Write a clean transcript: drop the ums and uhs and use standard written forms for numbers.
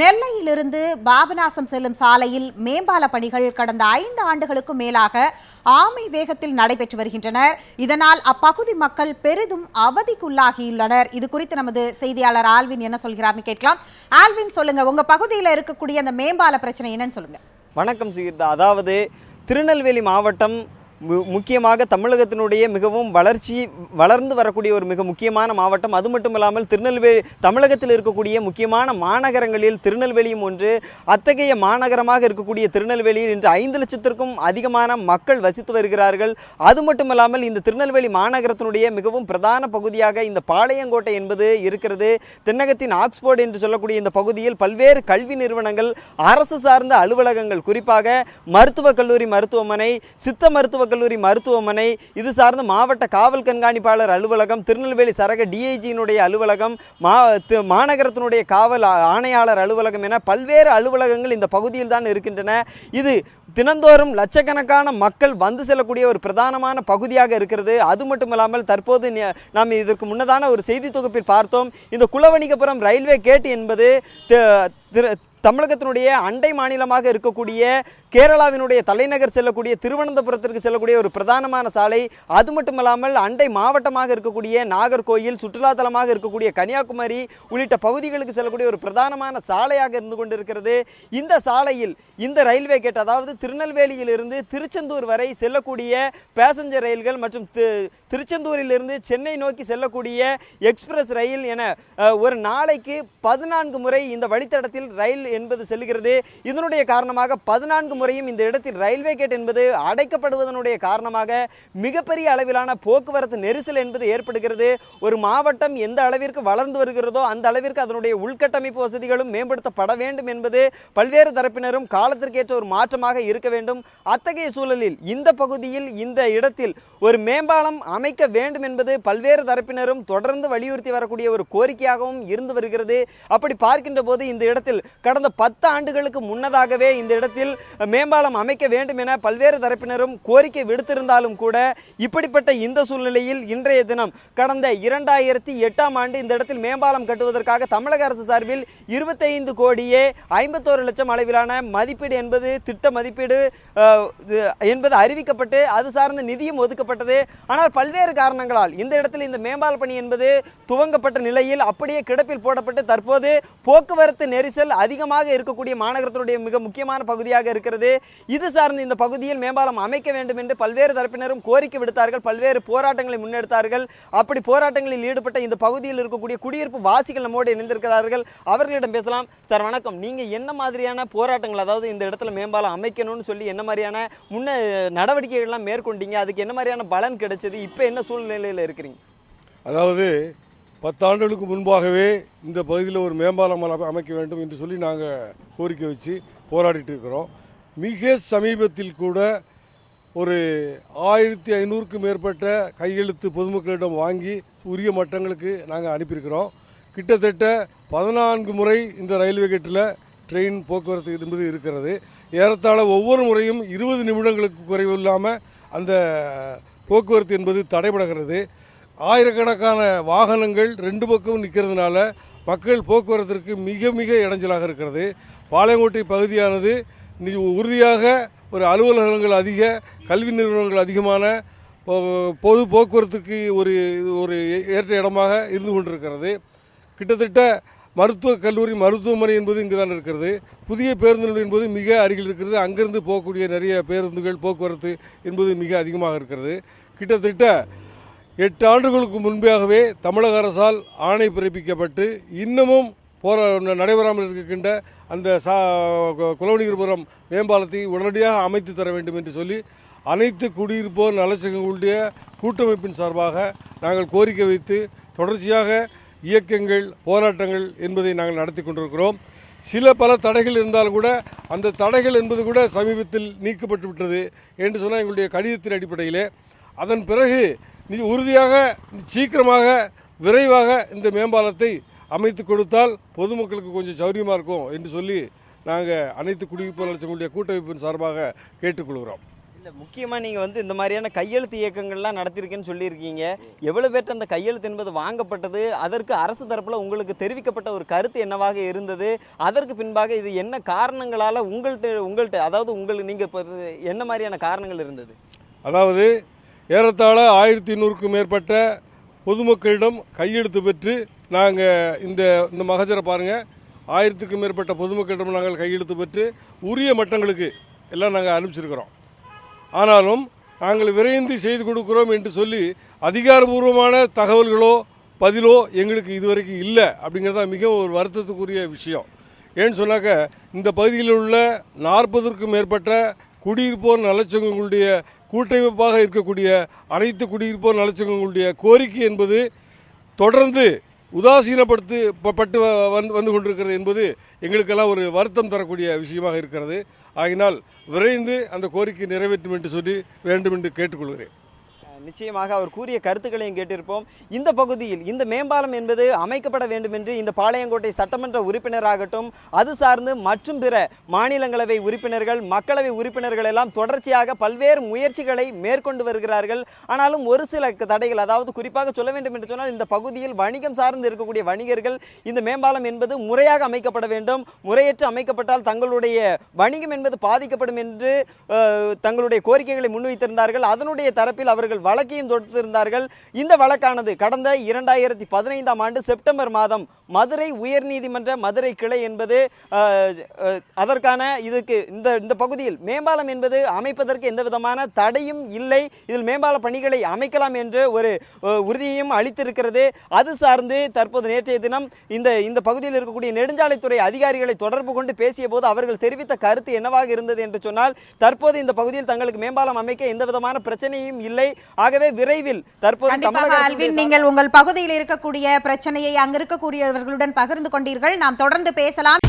நெல்லையிலிருந்து பாபநாசம் செல்லும் சாலையில் மேம்பால பணிகள் கடந்த 5 ஆண்டுகளுக்கும் மேலாக ஆமை வேகத்தில் நடைபெற்று வருகின்றன. இதனால் அப்பகுதி மக்கள் பெரிதும் அவதிக்குள்ளாகியுள்ளனர். இது குறித்து நமது செய்தியாளர் ஆல்வின் என்ன சொல்கிறார்னு கேட்கலாம். ஆல்வின், சொல்லுங்க, உங்க பகுதியில் இருக்கக்கூடிய அந்த மேம்பால பிரச்சனை என்னன்னு சொல்லுங்க. வணக்கம் சுகீர்தா. அதாவது திருநெல்வேலி மாவட்டம் முக்கியமாக தமிழகத்தினுடைய மிகவும் வளர்ந்து வரக்கூடிய ஒரு மிக முக்கியமான மாவட்டம். அது மட்டும் இல்லாமல் தமிழகத்தில் இருக்கக்கூடிய முக்கியமான மாநகரங்களில் திருநெல்வேலியும் ஒன்று. அத்தகைய மாநகரமாக இருக்கக்கூடிய திருநெல்வேலியில் இன்று 5 லட்சத்திற்கும் அதிகமான மக்கள் வசித்து வருகிறார்கள். அது மட்டும் இல்லாமல் இந்த திருநெல்வேலி மாநகரத்தினுடைய மிகவும் பிரதான பகுதியாக இந்த பாளையங்கோட்டை என்பது இருக்கிறது. தென்னகத்தின் ஆக்ஸ்போர்ட் என்று சொல்லக்கூடிய இந்த பகுதியில் பல்வேறு கல்வி நிறுவனங்கள், அரசு சார்ந்த அலுவலகங்கள், குறிப்பாக மருத்துவக் கல்லூரி மருத்துவமனை, சித்த மருத்துவ கல்லூரி மருத்துவமனை, இது சார்ந்த மாவட்ட காவல் கண்காணிப்பாளர் அலுவலகம், திருநெல்வேலி சரக டிஐஜியினுடைய அலுவலகம், மாநகரத்தினுடைய காவல் ஆணையாளர் அலுவலகம் என பல்வேறு அலுவலகங்கள் இந்த பகுதியில் தான் இருக்கின்றன. இது தினந்தோறும் லட்சக்கணக்கான மக்கள் வந்து செல்லக்கூடிய ஒரு பிரதானமான பகுதியாக இருக்கிறது. அது மட்டுமில்லாமல் தற்போது நாம் இதற்கு முன்னதான ஒரு செய்தி தொகுப்பில் பார்த்தோம். இந்த குலவணிகபுரம் ரயில்வே கேட் என்பது தமிழகத்தினுடைய அண்டை மாநிலமாக இருக்கக்கூடிய கேரளாவினுடைய தலைநகர் செல்லக்கூடிய திருவனந்தபுரத்திற்கு செல்லக்கூடிய ஒரு பிரதானமான சாலை. அது மட்டுமல்லாமல் அண்டை மாவட்டமாக இருக்கக்கூடிய நாகர்கோயில், சுற்றுலாத்தலமாக இருக்கக்கூடிய கன்னியாகுமரி உள்ளிட்ட பகுதிகளுக்கு செல்லக்கூடிய ஒரு பிரதானமான சாலையாக இருந்து கொண்டிருக்கிறது. இந்த சாலையில் இந்த ரயில்வே கேட், அதாவது திருநெல்வேலியிலிருந்து திருச்செந்தூர் வரை செல்லக்கூடிய பேசஞ்சர் ரயில்கள் மற்றும் திருச்செந்தூரிலிருந்து சென்னை நோக்கி செல்லக்கூடிய எக்ஸ்பிரஸ் ரயில் என ஒரு நாளைக்கு 14 முறை இந்த வழித்தடத்தில் ரயில் என்பது செல்கிறது. இதனுடைய காரணமாக 14 முறையும் இந்த இடத்தில் ரயில்வே கேட் என்பது அடைக்கப்படுவதனுடைய காரணமாக மிகப்பெரிய அளவிலான போக்குவரத்து நெரிசல் என்பது ஏற்படுகிறது. ஒரு மாவட்டம் எந்த அளவிற்கு வளர்ந்து வருகிறதோ அந்த அளவிற்கு அதனுடைய உள்கட்டமைப்பு வசதிகளும் மேம்படுத்தப்பட வேண்டும் என்பது பல்வேறு தரப்பினரும் காலத்திற்கேற்ற ஒரு மாற்றமாக இருக்க வேண்டும். அத்தகைய சூழலில் இந்த பகுதியில் இந்த இடத்தில் ஒரு மேம்பாலம் அமைக்க வேண்டும் என்பது பல்வேறு தரப்பினரும் தொடர்ந்து வலியுறுத்தி வரக்கூடிய ஒரு கோரிக்கையாகவும் இருந்து வருகிறது. அப்படி பார்க்கின்ற போது இந்த இடத்தில் கடந்த 10 ஆண்டுகளுக்கு முன்னதாகவே இந்த இடத்தில் மேம்பாலம் அமைக்க வேண்டும் என பல்வேறு தரப்பினரும் கோரிக்கை விடுத்திருந்தாலும் கூட இப்படிப்பட்ட இந்த சூழ்நிலையில் இன்றைய தினம் கடந்த 2008ஆம் ஆண்டு இந்த இடத்தில் மேம்பாலம் கட்டுவதற்காக தமிழக அரசு சார்பில் 25 கோடியே 51 லட்சம் அளவிலான மதிப்பீடு என்பது திட்ட மதிப்பீடு என்பது அறிவிக்கப்பட்டு அது சார்ந்த நிதியும் ஒதுக்கப்பட்டது. ஆனால் பல்வேறு காரணங்களால் இந்த இடத்தில் இந்த மேம்பால பணி என்பது துவங்கப்பட்ட நிலையில் அப்படியே கிடப்பில் போடப்பட்டு தற்போது போக்குவரத்து நெரிசல் அதிகமாக இருக்கக்கூடிய மாநகரத்தினுடைய மிக முக்கியமான பகுதியாக இருக்கிறது. இது சார்ந்து இந்த பகுதியில் மேம்பாலம் அமைக்க வேண்டும் என்று பல்வேறு தரப்பினரும் கோரிக்கை விடுத்தார்கள், பல்வேறு போராட்டங்களை முன்னெடுத்தார்கள். அப்படி போராட்டங்களில் ஈடுபட்ட இந்த பகுதியில் இருக்கக்கூடிய குடியிருப்பு வாசிகள் நம்மோடு இணைந்திருக்கிறார்கள். அவர்களிடம் பேசலாம். சார் வணக்கம். நீங்க என்ன மாதிரியான போராட்டங்கள், அதாவது இந்த இடத்துல மேம்பாலம் அமைக்கணும்னு சொல்லி என்ன மாதிரியான நடவடிக்கைகள்லாம் மேற்கொண்டீங்க? அதுக்கு என்ன மாதிரியான பலன் கிடைச்சது? இப்போ என்ன சூழ்நிலையில் இருக்கிறீங்க? அதாவது 10 ஆண்டுகளுக்கு முன்பாகவே இந்த பகுதியில் ஒரு மேம்பாலம் அமைக்க வேண்டும் என்று சொல்லி நாங்கள் கோரிக்கை வச்சு போராடிட்டு இருக்கிறோம். மிக சமீபத்தில் கூட ஒரு 1500க்கும் மேற்பட்ட கையெழுத்து பொதுமக்களிடம் வாங்கி உரிய மட்டங்களுக்கு நாங்கள் அனுப்பியிருக்கிறோம். கிட்டத்தட்ட 14 முறை இந்த ரயில்வே கேட்டில் ட்ரெயின் போக்குவரத்து என்பது இருக்கிறது. ஏறத்தாழ ஒவ்வொரு முறையும் 20 நிமிடங்களுக்கு குறைவு இல்லாமல் அந்த போக்குவரத்து என்பது தடைபடுகிறது. ஆயிரக்கணக்கான வாகனங்கள் 2 பக்கமும் நிற்கிறதுனால மக்கள் போக்குவரத்திற்கு மிக மிக இடைஞ்சலாக இருக்கிறது. பாளையங்கோட்டை பகுதியானது உறுதியாக ஒரு அலுவலகங்கள் அதிக, கல்வி நிறுவனங்கள் அதிகமான பொது போக்குவரத்துக்கு ஒரு ஏற்ற இடமாக இருந்து கொண்டிருக்கிறது. கிட்டத்தட்ட மருத்துவக் கல்லூரி மருத்துவமனை என்பது இங்கு தான் இருக்கிறது. புதிய பேருந்து நிலையம் என்பது மிக அருகில் இருக்கிறது. அங்கிருந்து போகக்கூடிய நிறைய பேருந்துகள் போக்குவரத்து என்பது மிக அதிகமாக இருக்கிறது. கிட்டத்தட்ட 8 ஆண்டுகளுக்கு முன்பாகவே தமிழக அரசால் ஆணை பிறப்பிக்கப்பட்டு இன்னமும் நடைபெறாமல் இருக்கின்ற அந்த குலவணிகபுரம் மேம்பாலத்தை உடனடியாக அமைத்து தர வேண்டும் என்று சொல்லி அனைத்து குடியிருப்போர் நலச்சங்கங்களுடைய கூட்டமைப்பின் சார்பாக நாங்கள் கோரிக்கை வைத்து தொடர்ச்சியாக இயக்கங்கள், போராட்டங்கள் என்பதை நாங்கள் நடத்தி கொண்டிருக்கிறோம். பல தடைகள் இருந்தாலும் கூட அந்த தடைகள் என்பது கூட சமீபத்தில் நீக்கப்பட்டு விட்டது என்று சொன்னால் எங்களுடைய கடிதத்தின் அடிப்படையிலே அதன் பிறகு உறுதியாக சீக்கிரமாக விரைவாக இந்த மேம்பாலத்தை அமைத்து கொடுத்தால் பொதுமக்களுக்கு கொஞ்சம் சௌரியமாக இருக்கும் என்று சொல்லி நாங்கள் அனைத்து குடியிருப்பு நலச்சங்களுடைய கூட்டமைப்பின் சார்பாக கேட்டுக்கொள்கிறோம். இல்லை, முக்கியமாக நீங்கள் வந்து இந்த மாதிரியான கையெழுத்து இயக்கங்கள்லாம் நடத்திருக்கேன்னு சொல்லியிருக்கீங்க. எவ்வளோ பேர்ட்ட அந்த கையெழுத்து என்பது வாங்கப்பட்டது? அதற்கு அரசு தரப்பில் உங்களுக்கு தெரிவிக்கப்பட்ட ஒரு கருத்து என்னவாக இருந்தது? அதற்கு பின்பாக இது என்ன காரணங்களால் உங்கள்கிட்ட அதாவது நீங்கள் இப்போ என்ன மாதிரியான காரணங்கள் இருந்தது? அதாவது ஏறத்தாழ 1200க்கும் மேற்பட்ட பொதுமக்களிடம் கையெழுத்து பெற்று நாங்கள் இந்த மகஜரை பாருங்கள், 1000க்கும் மேற்பட்ட பொதுமக்களிடம் நாங்கள் கையெழுத்து பெற்று உரிய மட்டங்களுக்கு எல்லாம் நாங்கள் அனுப்பிச்சிருக்கிறோம். ஆனாலும் நாங்கள் விரைந்து செய்து கொடுக்கிறோம் என்று சொல்லி அதிகாரபூர்வமான தகவல்களோ பதிலோ எங்களுக்கு இதுவரைக்கும் இல்லை. அப்படிங்கிறது தான் மிகவும் ஒரு வருத்தத்துக்குரிய விஷயம். ஏன்னு சொன்னாக்க இந்த பகுதியில் உள்ள 40க்கும் மேற்பட்ட குடியிருப்போர் நலச்சங்கங்களுடைய கூட்டமைப்பாக இருக்கக்கூடிய அனைத்து குடியிருப்போர் நலச்சங்கங்களுடைய கோரிக்கை என்பது தொடர்ந்து உதாசீனப்பட்டு வந்து கொண்டிருக்கிறது என்பது எங்களுக்கெல்லாம் ஒரு வருத்தம் தரக்கூடிய விஷயமாக இருக்கிறது. ஆகினால் விரைந்து அந்த கோரிக்கை நிறைவேற்றும் என்று சொல்லி வேண்டும் என்று கேட்டுக்கொள்கிறேன். நிச்சயமாக அவர் கூறிய கருத்துக்களையும் கேட்டிருப்போம். இந்த பகுதியில் இந்த மேம்பாலம் என்பது அமைக்கப்பட வேண்டும் என்று இந்த பாளையங்கோட்டை சட்டமன்ற உறுப்பினராகட்டும், அது சார்ந்து மற்றும் பிற மாநிலங்களவை உறுப்பினர்கள், மக்களவை உறுப்பினர்கள் எல்லாம் தொடர்ச்சியாக பல்வேறு முயற்சிகளை மேற்கொண்டு வருகிறார்கள். ஆனாலும் ஒரு சில தடைகள், அதாவது குறிப்பாக சொல்ல வேண்டும் என்று சொன்னால் இந்த பகுதியில் வணிகம் சார்ந்து இருக்கக்கூடிய வணிகர்கள் இந்த மேம்பாலம் என்பது முறையாக அமைக்கப்பட வேண்டும், முறையற்று அமைக்கப்பட்டால் தங்களுடைய வணிகம் என்பது பாதிக்கப்படும் என்று தங்களுடைய கோரிக்கைகளை முன்வைத்திருந்தார்கள். அதனுடைய தரப்பில் அவர்கள் வழக்கையும் தொடுத்திருந்தார்கள். இந்த வழக்கானது கடந்த 2015ஆம் ஆண்டு செப்டம்பர் மாதம் மதுரை உயர்நீதிமன்ற மதுரை கிளை என்பது அதற்கான இதுக்கு இந்த பகுதியில் மேம்பாலம் என்பது அமைப்பதற்கு எந்த விதமான தடையும் இல்லை, இதில் மேம்பால பணிகளை அமைக்கலாம் என்று ஒரு உறுதியையும் அளித்திருக்கிறது. அது சார்ந்து தற்போது நேற்றைய தினம் இந்த பகுதியில் இருக்கக்கூடிய நெடுஞ்சாலைத்துறை அதிகாரிகளை தொடர்பு கொண்டு பேசிய போது அவர்கள் தெரிவித்த கருத்து என்னவாக இருந்தது என்று சொன்னால், தற்போது இந்த பகுதியில் தங்களுக்கு மேம்பாலம் அமைக்க எந்த விதமான பிரச்சனையும் இல்லை. ஆகவே விரைவில் தற்போது நீங்கள் உங்கள் பகுதியில் இருக்கக்கூடிய பிரச்சனையை அங்கு இருக்கக்கூடியவர்களுடன் பகிர்ந்து கொண்டீர்கள். நாம் தொடர்ந்து பேசலாம்.